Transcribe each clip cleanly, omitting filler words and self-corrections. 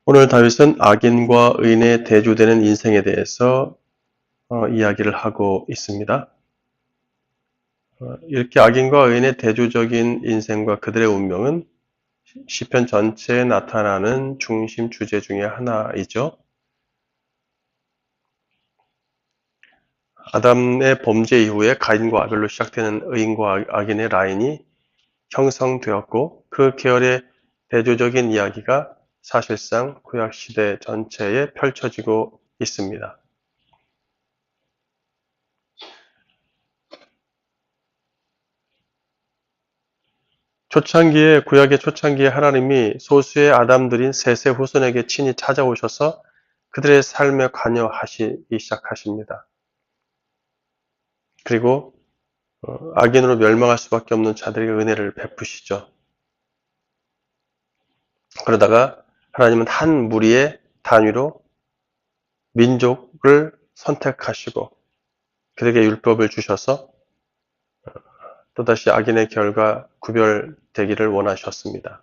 오늘 다윗은 악인과 의인의 대조되는 인생에 대해서 이야기를 하고 있습니다. 이렇게 악인과 의인의 대조적인 인생과 그들의 운명은 시편 전체에 나타나는 중심 주제 중에 하나이죠. 아담의 범죄 이후에 가인과 아벨로 시작되는 의인과 악인의 라인이 형성되었고 그 계열의 대조적인 이야기가 사실상 구약시대 전체에 펼쳐지고 있습니다. 구약의 초창기에 하나님이 소수의 아담들인 셋의 후손에게 친히 찾아오셔서 그들의 삶에 관여하시기 시작하십니다. 그리고 악인으로 멸망할 수밖에 없는 자들에게 은혜를 베푸시죠. 그러다가 하나님은 한 무리의 단위로 민족을 선택하시고 그들에게 율법을 주셔서 또다시 악인의 결과 구별되기를 원하셨습니다.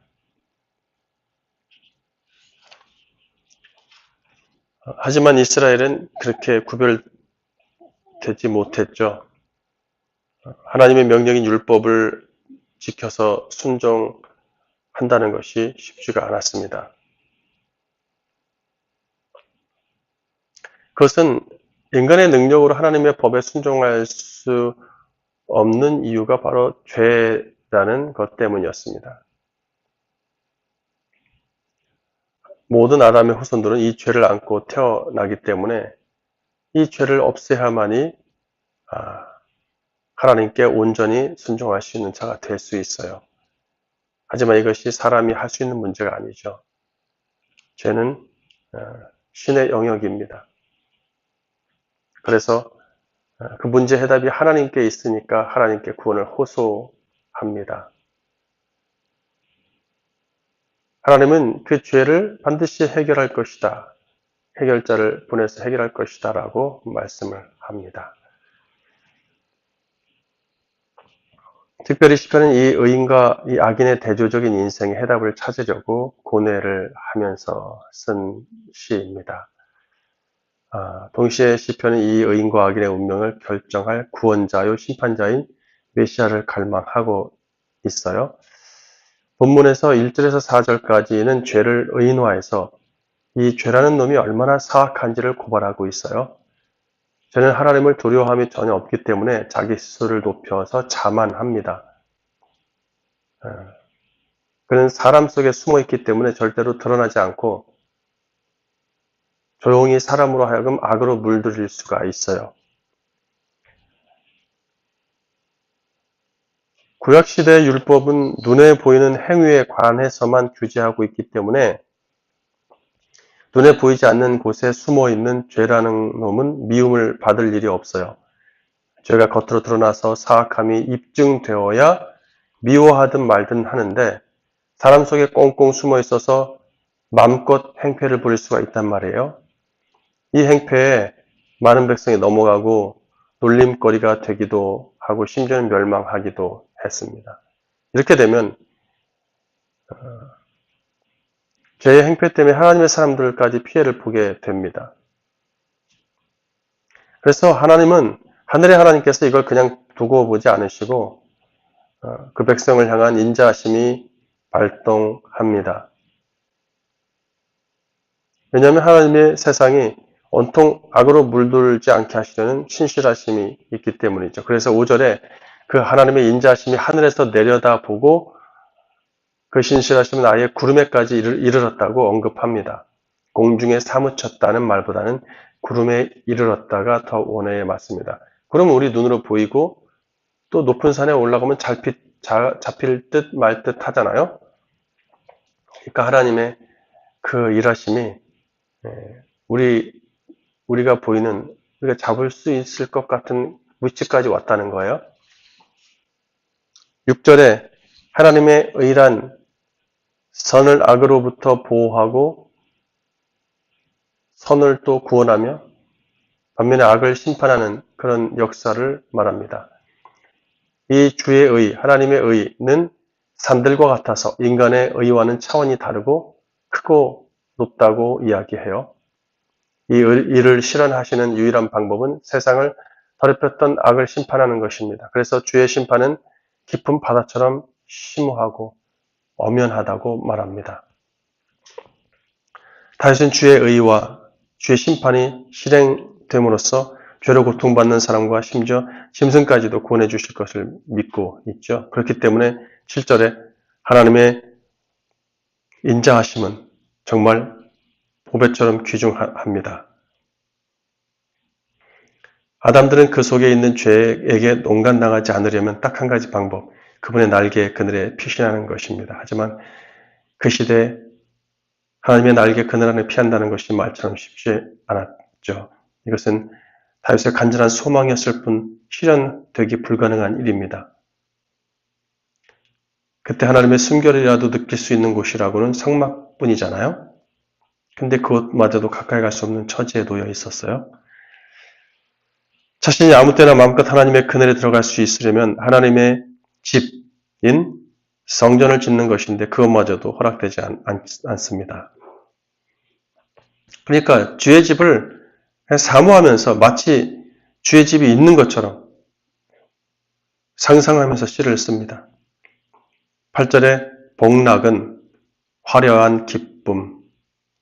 하지만 이스라엘은 그렇게 구별되지 못했죠. 하나님의 명령인 율법을 지켜서 순종한다는 것이 쉽지가 않았습니다. 그것은 인간의 능력으로 하나님의 법에 순종할 수 없는 이유가 바로 죄라는 것 때문이었습니다. 모든 아담의 후손들은 이 죄를 안고 태어나기 때문에 이 죄를 없애야만이 하나님께 온전히 순종할 수 있는 자가 될 수 있어요. 하지만 이것이 사람이 할 수 있는 문제가 아니죠. 죄는 신의 영역입니다. 그래서 그 문제 해답이 하나님께 있으니까 하나님께 구원을 호소합니다. 하나님은 그 죄를 반드시 해결할 것이다. 해결자를 보내서 해결할 것이다 라고 말씀을 합니다. 특별히 시편은 이 의인과 이 악인의 대조적인 인생의 해답을 찾으려고 고뇌를 하면서 쓴 시입니다. 동시에 시편은 이 의인과 악인의 운명을 결정할 구원자요 심판자인 메시아를 갈망하고 있어요. 본문에서 1절에서 4절까지는 죄를 의인화해서 이 죄라는 놈이 얼마나 사악한지를 고발하고 있어요. 죄는 하나님을 두려워함이 전혀 없기 때문에 자기 스스로를 높여서 자만합니다. 그는 사람 속에 숨어 있기 때문에 절대로 드러나지 않고 조용히 사람으로 하여금 악으로 물들일 수가 있어요. 구약시대의 율법은 눈에 보이는 행위에 관해서만 규제하고 있기 때문에 눈에 보이지 않는 곳에 숨어있는 죄라는 놈은 미움을 받을 일이 없어요. 죄가 겉으로 드러나서 사악함이 입증되어야 미워하든 말든 하는데 사람 속에 꽁꽁 숨어 있어서 마음껏 행패를 부릴 수가 있단 말이에요. 이 행패에 많은 백성이 넘어가고 놀림거리가 되기도 하고 심지어는 멸망하기도 했습니다. 이렇게 되면 죄의 행패 때문에 하나님의 사람들까지 피해를 보게 됩니다. 그래서 하늘의 하나님께서 이걸 그냥 두고 보지 않으시고 그 백성을 향한 인자하심이 발동합니다. 왜냐하면 하나님의 세상이 온통 악으로 물들지 않게 하시려는 신실하심이 있기 때문이죠. 그래서 5절에 그 하나님의 인자하심이 하늘에서 내려다보고 그 신실하심은 아예 구름에까지 이르렀다고 언급합니다. 공중에 사무쳤다는 말보다는 구름에 이르렀다가 더 원어에 맞습니다. 구름은 우리 눈으로 보이고 또 높은 산에 올라가면 잡힐 듯 말 듯 하잖아요. 그러니까 하나님의 그 일하심이 우리가 보이는 우리가 잡을 수 있을 것 같은 위치까지 왔다는 거예요. 6절에 하나님의 의란 선을 악으로부터 보호하고 선을 또 구원하며 반면에 악을 심판하는 그런 역사를 말합니다. 이 주의 의, 하나님의 의는 산들과 같아서 인간의 의와는 차원이 다르고 크고 높다고 이야기해요. 이 일을 실현하시는 유일한 방법은 세상을 더럽혔던 악을 심판하는 것입니다. 그래서 주의 심판은 깊은 바다처럼 심오하고 엄연하다고 말합니다. 다윗은 주의 의와 주의 심판이 실행됨으로써 죄로 고통받는 사람과 심지어 짐승까지도 구원해 주실 것을 믿고 있죠. 그렇기 때문에 7절에 하나님의 인자하심은 정말 보배처럼 귀중합니다. 아담들은 그 속에 있는 죄에게 농간당하지 않으려면 딱 한 가지 방법, 그분의 날개 그늘에 피신하는 것입니다. 하지만 그 시대에 하나님의 날개 그늘 안에 피한다는 것이 말처럼 쉽지 않았죠. 이것은 다윗의 간절한 소망이었을 뿐 실현되기 불가능한 일입니다. 그때 하나님의 순결이라도 느낄 수 있는 곳이라고는 성막뿐이잖아요. 근데 그것마저도 가까이 갈 수 없는 처지에 놓여 있었어요. 자신이 아무 때나 마음껏 하나님의 그늘에 들어갈 수 있으려면 하나님의 집인 성전을 짓는 것인데 그것마저도 허락되지 않습니다. 그러니까 주의 집을 사모하면서 마치 주의 집이 있는 것처럼 상상하면서 시를 씁니다. 8절에 복락은 화려한 기쁨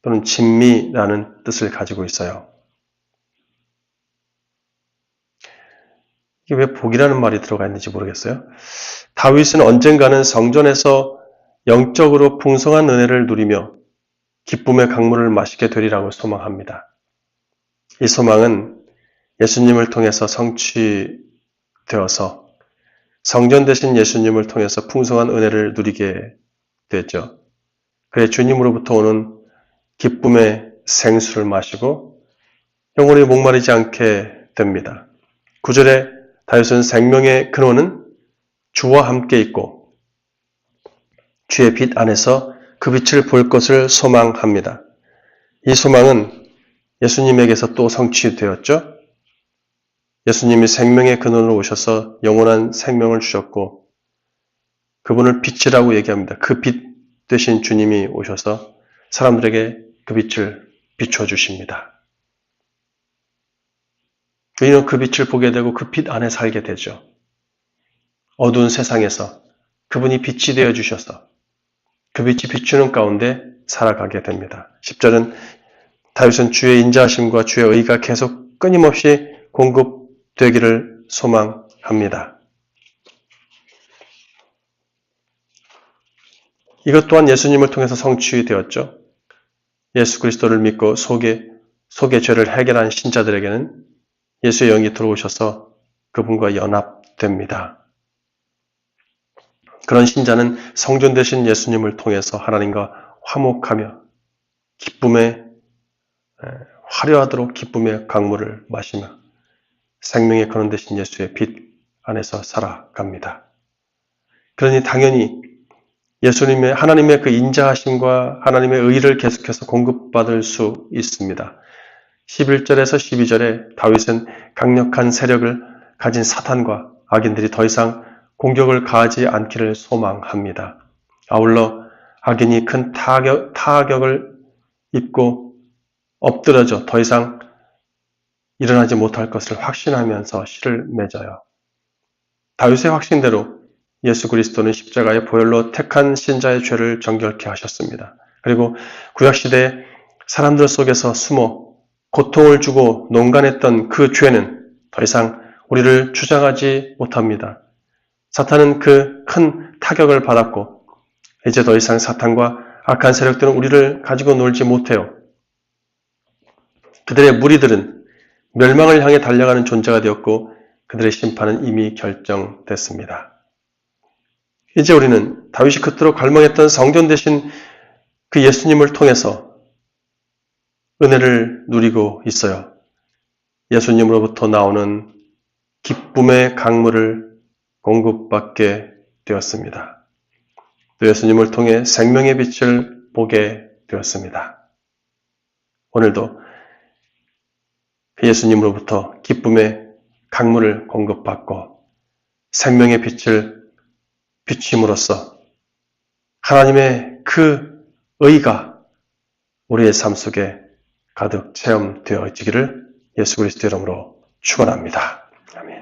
또는 진미라는 뜻을 가지고 있어요. 이게 왜 복이라는 말이 들어가 있는지 모르겠어요. 다윗은 언젠가는 성전에서 영적으로 풍성한 은혜를 누리며 기쁨의 강물을 마시게 되리라고 소망합니다. 이 소망은 예수님을 통해서 성취되어서 성전 되신 예수님을 통해서 풍성한 은혜를 누리게 되죠. 그래 주님으로부터 오는 기쁨의 생수를 마시고 영원히 목마르지 않게 됩니다. 9절에 다윗은 생명의 근원은 주와 함께 있고 주의 빛 안에서 그 빛을 볼 것을 소망합니다. 이 소망은 예수님에게서 또 성취되었죠. 예수님이 생명의 근원으로 오셔서 영원한 생명을 주셨고 그분을 빛이라고 얘기합니다. 그 빛 되신 주님이 오셔서 사람들에게 그 빛을 비춰주십니다. 우리는 그 빛을 보게 되고 그 빛 안에 살게 되죠. 어두운 세상에서 그분이 빛이 되어 주셔서 그 빛이 비추는 가운데 살아가게 됩니다. 10절은 다윗은 주의 인자하심과 주의 의가 계속 끊임없이 공급되기를 소망합니다. 이것 또한 예수님을 통해서 성취되었죠. 예수 그리스도를 믿고 속의 죄를 해결한 신자들에게는 예수의 영이 들어오셔서 그분과 연합됩니다. 그런 신자는 성전 되신 예수님을 통해서 하나님과 화목하며 기쁨의 화려하도록 기쁨의 강물을 마시며 생명의 근원 되신 예수의 빛 안에서 살아갑니다. 그러니 당연히 예수님의 하나님의 그 인자하심과 하나님의 의를 계속해서 공급받을 수 있습니다. 11절에서 12절에 다윗은 강력한 세력을 가진 사탄과 악인들이 더 이상 공격을 가하지 않기를 소망합니다. 아울러 악인이 큰 타격을 입고 엎드려져 더 이상 일어나지 못할 것을 확신하면서 시를 맺어요. 다윗의 확신대로 예수 그리스도는 십자가의 보혈로 택한 신자의 죄를 정결케 하셨습니다. 그리고 구약시대에 사람들 속에서 숨어 고통을 주고 농간했던 그 죄는 더 이상 우리를 주장하지 못합니다. 사탄은 그 큰 타격을 받았고 이제 더 이상 사탄과 악한 세력들은 우리를 가지고 놀지 못해요. 그들의 무리들은 멸망을 향해 달려가는 존재가 되었고 그들의 심판은 이미 결정됐습니다. 이제 우리는 다윗이 그토록 갈망했던 성전 되신 그 예수님을 통해서 은혜를 누리고 있어요. 예수님으로부터 나오는 기쁨의 강물을 공급받게 되었습니다. 또 예수님을 통해 생명의 빛을 보게 되었습니다. 오늘도 그 예수님으로부터 기쁨의 강물을 공급받고 생명의 빛을 비침으로써 하나님의 그 의가 우리의 삶 속에 가득 체험되어지기를 예수 그리스도 이름으로 축원합니다. 아멘.